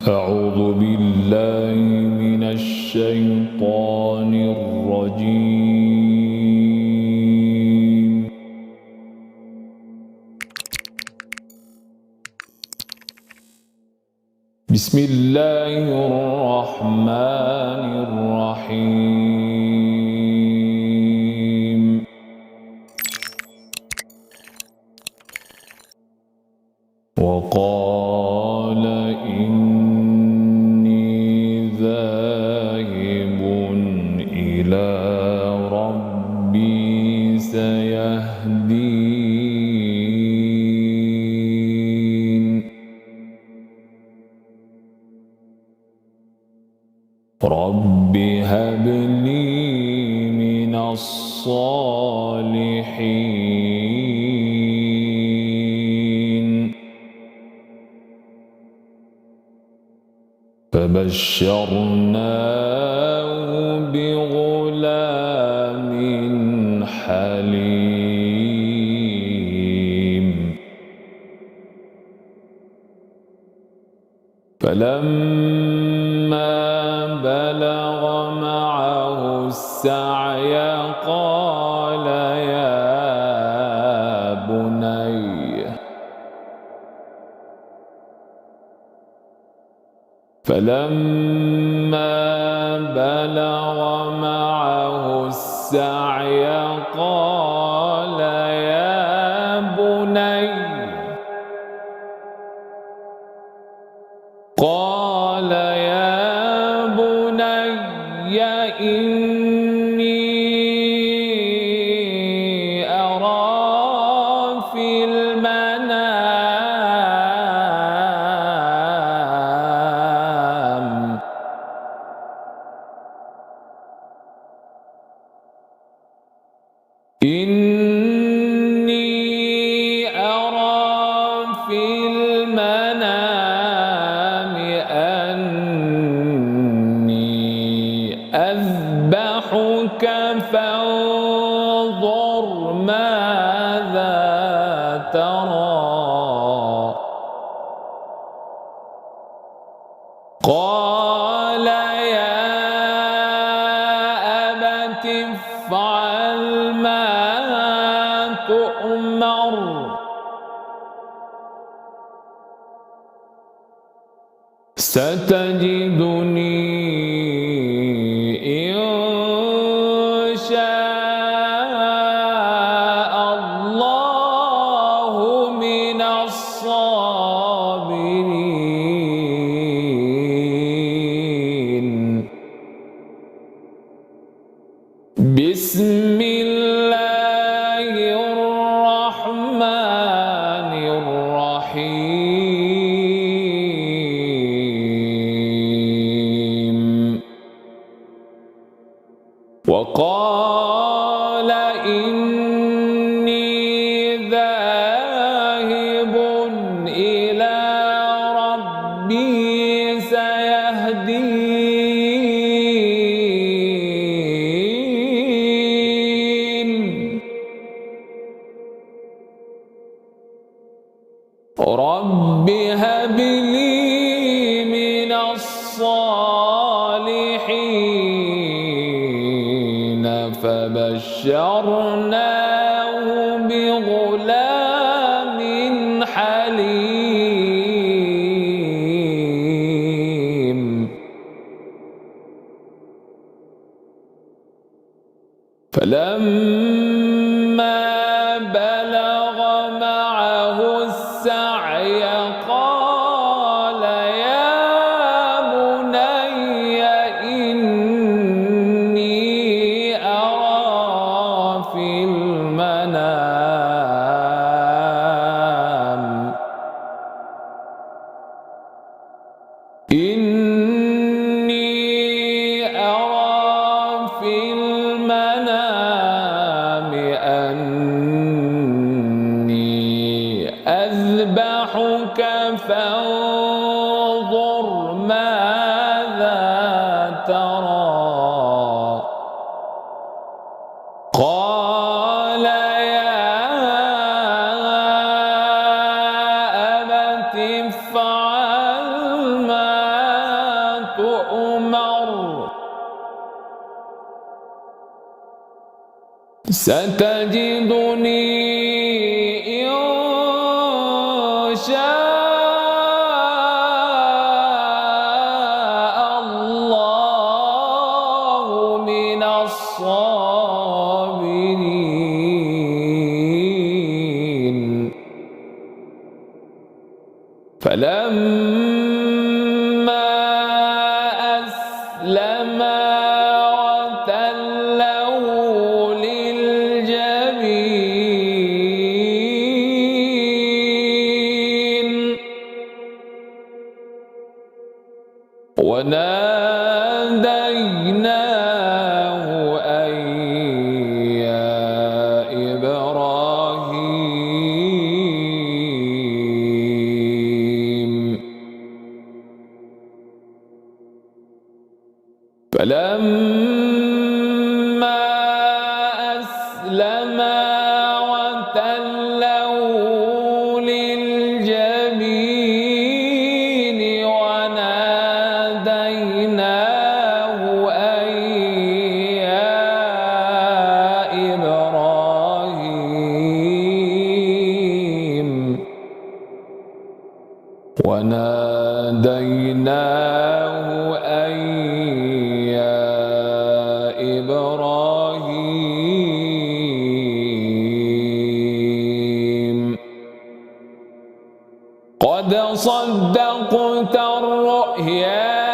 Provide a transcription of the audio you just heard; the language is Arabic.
أعوذ بالله من الشيطان الرجيم. بسم الله الرحمن الرحيم. وقال إني ذاهب إلى ربي سيهدين. رب هب لي من الصالحين. فبشرناه بغلام حليم. فلما بلغ معه السعي قال يا بني فلما بلغ معه السعي قال يا بني إني أرى في المنام أذبحك فانظر ماذا ترى. قال يا أبت افعل ما تؤمر ستجدني إن شاء الله من الصابرين. بسم الله الرحمن الرحيم. وقال إني ذاهب إلى ربي سيهدين. رب هب لي من الصالحين. فبشرناه بغلام حليم. فلما بلغ معه السعي قال يا بني إني أرى في المنام أني أذبحك فانظر ماذا ترى. قال يا أبت افعل ما ستجدني إن شاء الله من الصابرين. فلما أسلما وتله للجبين وناديناه أن يا إبراهيم. فلما أسلما وتله للجبين وناديناه أن يا إبراهيم. وناديناه أن يا إبراهيم قد صدقت الرؤيا